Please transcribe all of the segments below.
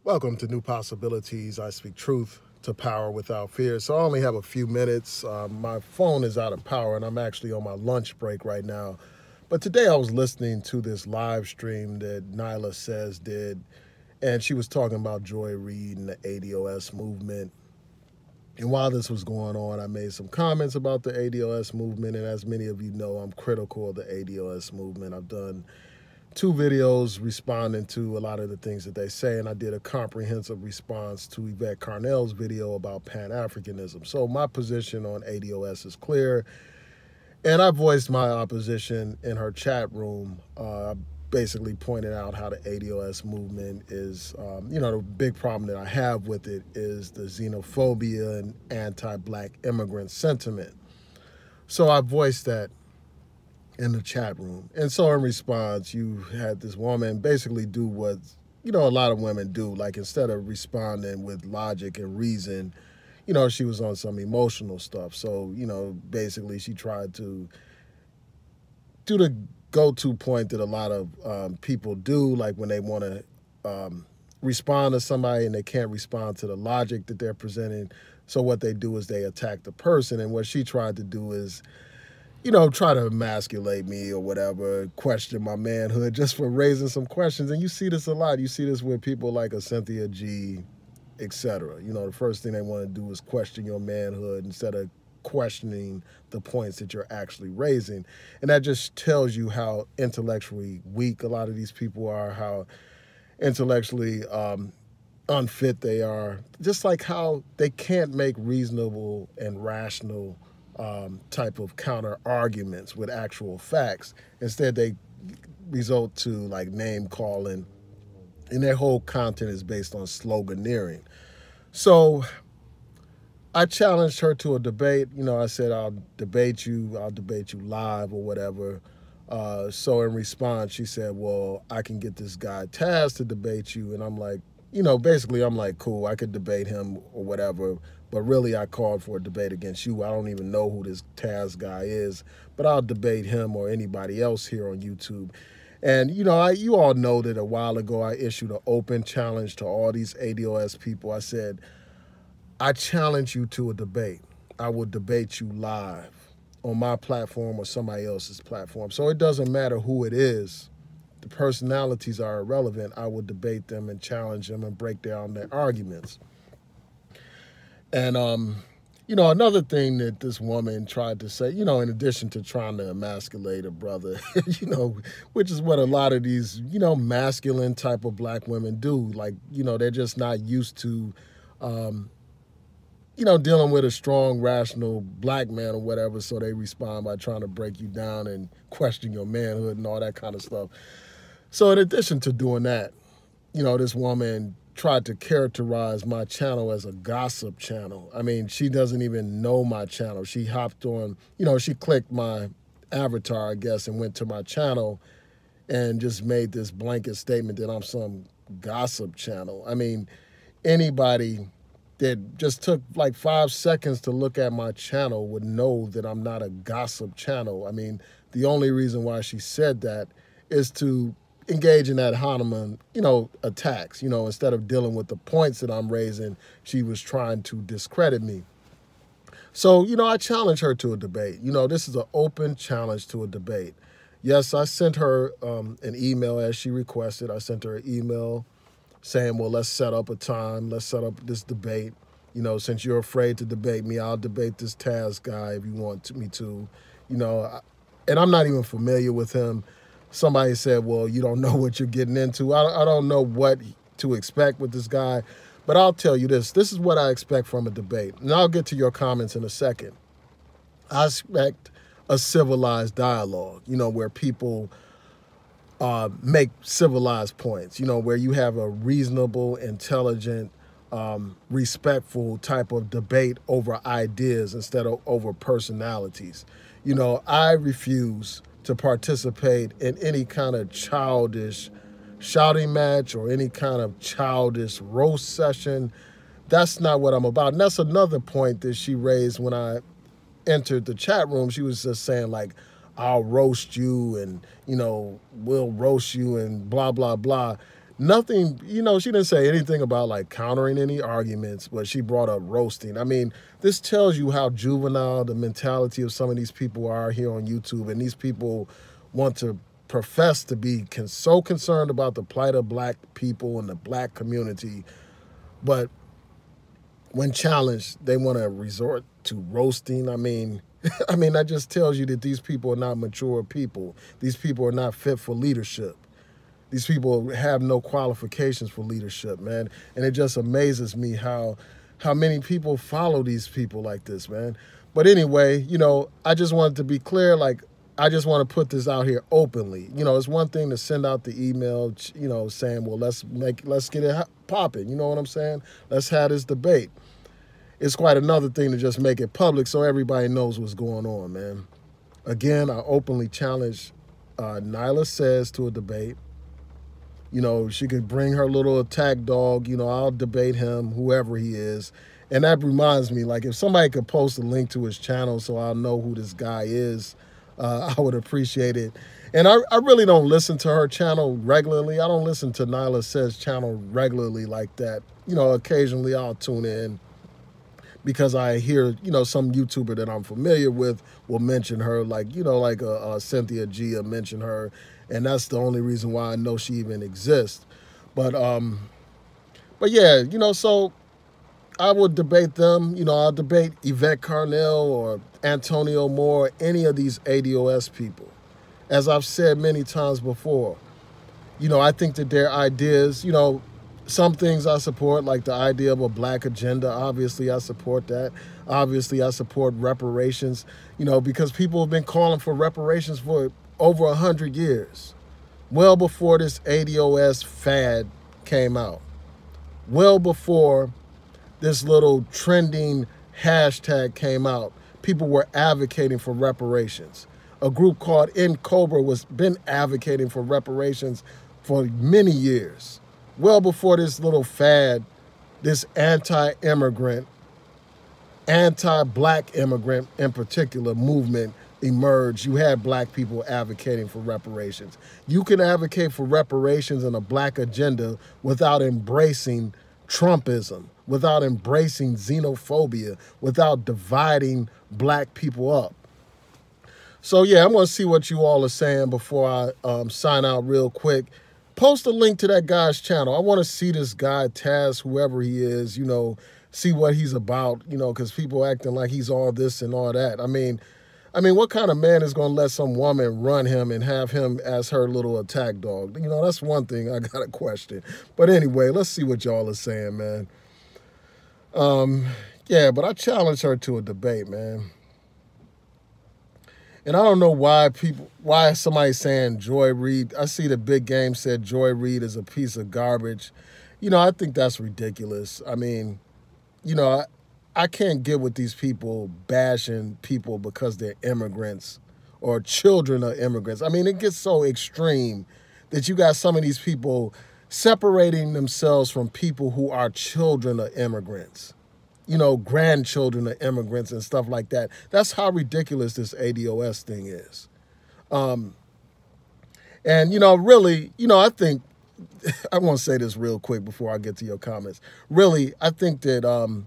Welcome to New Possibilities. I speak truth to power without fear. So I only have a few minutes. My phone is out of power and I'm actually on my lunch break right now. But today I was listening to this live stream that Nylah Says did, and she was talking about Joy Reid and the ADOS movement. And while this was going on, I made some comments about the ADOS movement. And as many of you know, I'm critical of the ADOS movement. I've done 2 videos responding to a lot of the things that they say, and I did a comprehensive response to Yvette Carnell's video about Pan-Africanism. So my position on ADOS is clear, and I voiced my opposition in her chat room, basically pointed out how the ADOS movement is, the big problem that I have with it is the xenophobia and anti-black immigrant sentiment. So I voiced that in the chat room. And so in response, you had this woman basically do what, a lot of women do. Like, instead of responding with logic and reason, she was on some emotional stuff. So, basically she tried to do the go-to point that a lot of people do, like when they want to respond to somebody and they can't respond to the logic that they're presenting. So what they do is they attack the person. And what she tried to do is, try to emasculate me or whatever, question my manhood just for raising some questions. And you see this a lot. You see this with people like a Cynthia G, etc. The first thing they want to do is question your manhood instead of questioning the points that you're actually raising. And that just tells you how intellectually weak a lot of these people are, how intellectually unfit they are, just like how they can't make reasonable and rational type of counter arguments with actual facts. Instead, they result to like name calling, and their whole content is based on sloganeering. So I challenged her to a debate. I said, I'll debate you live or whatever. So in response, she said, well, I can get this guy Taz to debate you. And I'm like, basically I'm like, cool, I could debate him or whatever. But really, I called for a debate against you. I don't even know who this Taz guy is, but I'll debate him or anybody else here on YouTube. And, you all know that a while ago I issued an open challenge to all these ADOS people. I said, I challenge you to a debate. I will debate you live on my platform or somebody else's platform. So it doesn't matter who it is. The personalities are irrelevant. I will debate them and challenge them and break down their arguments. And, another thing that this woman tried to say, in addition to trying to emasculate a brother, which is what a lot of these, masculine type of black women do. Like, they're just not used to, dealing with a strong, rational black man or whatever. So they respond by trying to break you down and question your manhood and all that kind of stuff. So in addition to doing that, this woman tried to characterize my channel as a gossip channel. I mean, she doesn't even know my channel. She hopped on, she clicked my avatar, I guess, and went to my channel and just made this blanket statement that I'm some gossip channel. I mean, anybody that just took like 5 seconds to look at my channel would know that I'm not a gossip channel. I mean, the only reason why she said that is to engage in that Hahnemann, attacks. Instead of dealing with the points that I'm raising, she was trying to discredit me. So, I challenged her to a debate. This is an open challenge to a debate. Yes, I sent her an email as she requested. I sent her an email saying, well, let's set up a time. Let's set up this debate. Since you're afraid to debate me, I'll debate this Taz guy if you want me to. And I'm not even familiar with him. Somebody said, well, you don't know what you're getting into. I don't know what to expect with this guy, but I'll tell you this. This is what I expect from a debate. And I'll get to your comments in a second. I expect a civilized dialogue, where people make civilized points, where you have a reasonable, intelligent, respectful type of debate over ideas instead of over personalities. I refuse to participate in any kind of childish shouting match or any kind of childish roast session. That's not what I'm about. And that's another point that she raised when I entered the chat room. She was just saying, like, I'll roast you and, we'll roast you and blah, blah, blah. Nothing, you know, she didn't say anything about like countering any arguments, but she brought up roasting. I mean, this tells you how juvenile the mentality of some of these people are here on YouTube. And these people want to profess to be so concerned about the plight of black people and the black community, but when challenged, they want to resort to roasting. I mean, that just tells you that these people are not mature people. These people are not fit for leadership. These people have no qualifications for leadership, man. And it just amazes me how many people follow these people like this, man. But anyway, you know, I just wanted to be clear, like, I just want to put this out here openly. You know, it's one thing to send out the email, you know, saying, well, let's get it popping. You know what I'm saying? Let's have this debate. It's quite another thing to just make it public so everybody knows what's going on, man. Again, I openly challenge Nylah Says to a debate. You know, she could bring her little attack dog. You know, I'll debate him, whoever he is. And that reminds me, like, if somebody could post a link to his channel so I'll know who this guy is, I would appreciate it. And I really don't listen to her channel regularly. I don't listen to Nylah Says channel regularly like that. You know, occasionally I'll tune in because I hear, you know, some YouTuber that I'm familiar with will mention her, like, you know, like Cynthia Gia mentioned her. And that's the only reason why I know she even exists. But yeah, you know, so I would debate them. You know, I'll debate Yvette Carnell or Antonio Moore, any of these ADOS people. As I've said many times before, you know, I think that their ideas, you know, some things I support, like the idea of a black agenda. Obviously, I support that. Obviously, I support reparations, you know, because people have been calling for reparations for over 100 years, well before this ADOS fad came out, well before this little trending hashtag came out, people were advocating for reparations. A group called In Cobra was been advocating for reparations for many years, well before this little fad, this anti-immigrant, anti-black immigrant in particular movement emerged. You had black people advocating for reparations. You can advocate for reparations and a black agenda without embracing Trumpism, without embracing xenophobia, without dividing black people up. So yeah, I'm going to see what you all are saying before I sign out real quick. Post a link to that guy's channel. I want to see this guy, Taz, whoever he is, you know, see what he's about, you know, because people acting like he's all this and all that. I mean, what kind of man is going to let some woman run him and have him as her little attack dog? You know, that's one thing I got to question. But anyway, let's see what y'all are saying, man. Yeah, but I challenge her to a debate, man. And I don't know why somebody's saying Joy Reid. I see the Big Game said Joy Reid is a piece of garbage. You know, I think that's ridiculous. I mean, you know, I can't get with these people bashing people because they're immigrants or children of immigrants. I mean, it gets so extreme that you got some of these people separating themselves from people who are children of immigrants, you know, grandchildren of immigrants and stuff like that. That's how ridiculous this ADOS thing is. And, you know, really, you know, I think, I want to say this real quick before I get to your comments. Really, I think that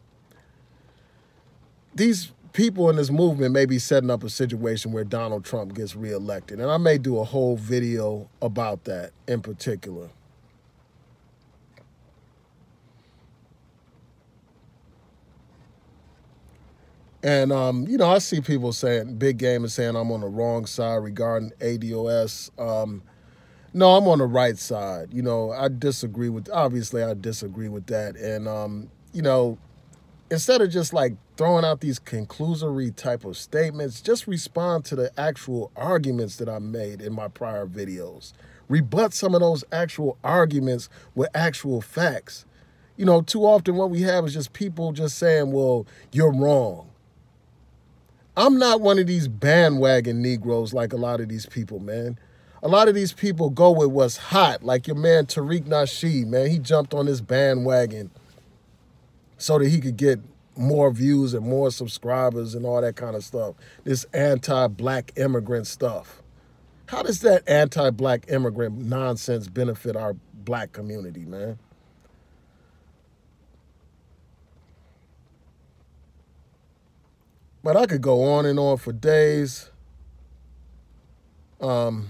these people in this movement may be setting up a situation where Donald Trump gets reelected. And I may do a whole video about that in particular. And, you know, I see people saying, Big Game is saying I'm on the wrong side regarding ADOS. No, I'm on the right side. You know, obviously I disagree with that. And, you know, instead of just like throwing out these conclusory type of statements, just respond to the actual arguments that I made in my prior videos. Rebut some of those actual arguments with actual facts. You know, too often what we have is just people just saying, well, you're wrong. I'm not one of these bandwagon Negroes like a lot of these people, man. A lot of these people go with what's hot, like your man Tariq Nasheed, man. He jumped on this bandwagon so that he could get more views and more subscribers and all that kind of stuff. This anti-black immigrant stuff. How does that anti-black immigrant nonsense benefit our black community, man. But I could go on and on for days. Um,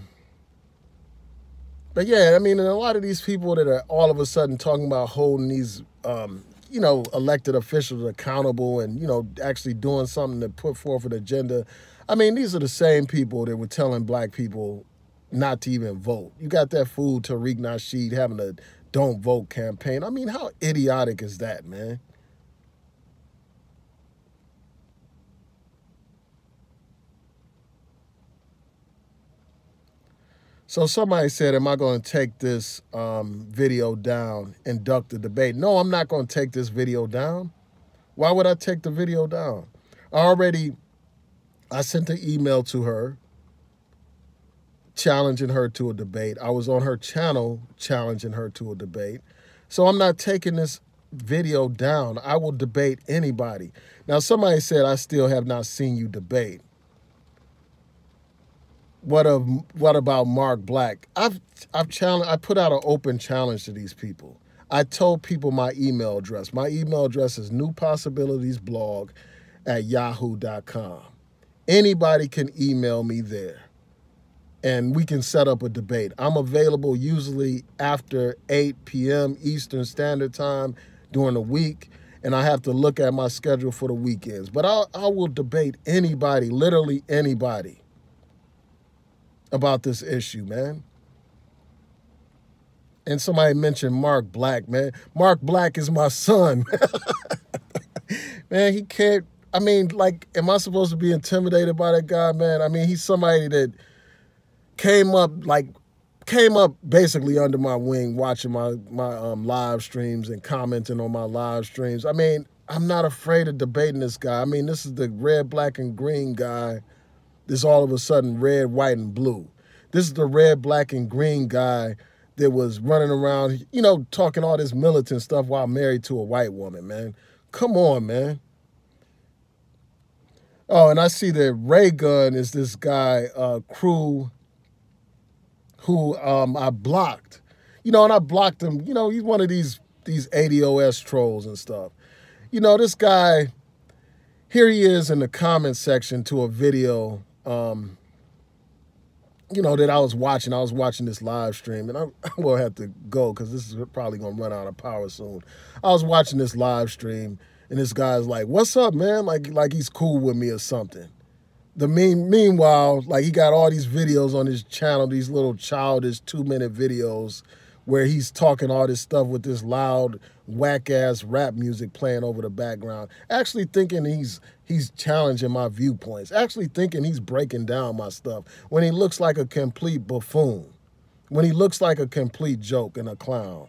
but yeah, I mean, and a lot of these people that are all of a sudden talking about holding these, elected officials accountable and, actually doing something to put forth an agenda. I mean, these are the same people that were telling black people not to even vote. You got that fool Tariq Nasheed having a don't vote campaign. I mean, how idiotic is that, man? So somebody said, am I going to take this video down and duck the debate? No, I'm not going to take this video down. Why would I take the video down? I sent an email to her challenging her to a debate. I was on her channel challenging her to a debate. So I'm not taking this video down. I will debate anybody. Now, somebody said, I still have not seen you debate. What about Mark Black? I put out an open challenge to these people. I told people my email address. My email address is newpossibilitiesblog@yahoo.com. Anybody can email me there, and we can set up a debate. I'm available usually after 8 p.m. Eastern Standard Time during the week, and I have to look at my schedule for the weekends. But I will debate anybody, literally anybody, about this issue, man. And somebody mentioned Mark Black, man. Mark Black is my son. Man, he can't, I mean, like, am I supposed to be intimidated by that guy, man? I mean, he's somebody that came up basically under my wing, watching my live streams and commenting on my live streams. I mean, I'm not afraid of debating this guy. I mean, this is the red, black, and green guy. This all of a sudden red, white, and blue. This is the red, black, and green guy that was running around, talking all this militant stuff while married to a white woman, man. Come on, man. Oh, and I see that Ray Gun is this guy, Crew, who I blocked. And I blocked him. He's one of these ADOS trolls and stuff. This guy, here he is in the comment section to a video that I was watching. I was watching this live stream, and I will have to go because this is probably going to run out of power soon. I was watching this live stream, and this guy's like, what's up, man? Like he's cool with me or something. Meanwhile, like, he got all these videos on his channel, these little childish 2-minute videos where he's talking all this stuff with this loud, whack-ass rap music playing over the background, actually thinking he's challenging my viewpoints, actually thinking he's breaking down my stuff, when he looks like a complete buffoon, when he looks like a complete joke and a clown.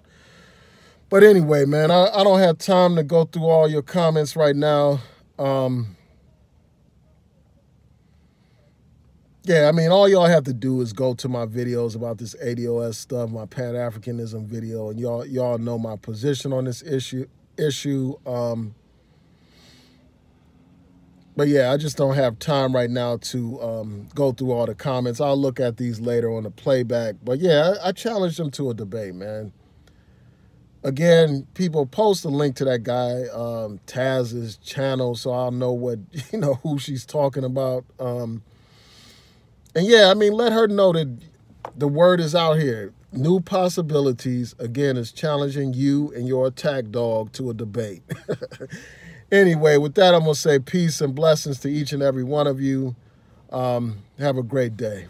But anyway, man, I don't have time to go through all your comments right now. Yeah, I mean, all y'all have to do is go to my videos about this ADOS stuff, my Pan-Africanism video, and y'all know my position on this issue. But yeah, I just don't have time right now to go through all the comments. I'll look at these later on the playback. But yeah, I challenged them to a debate, man. Again, people post a link to that guy, Taz's channel, so I'll know who she's talking about. And yeah, I mean, let her know that the word is out here. New Possibilities, again, is challenging you and your attack dog to a debate. Anyway, with that, I'm going to say peace and blessings to each and every one of you. Have a great day.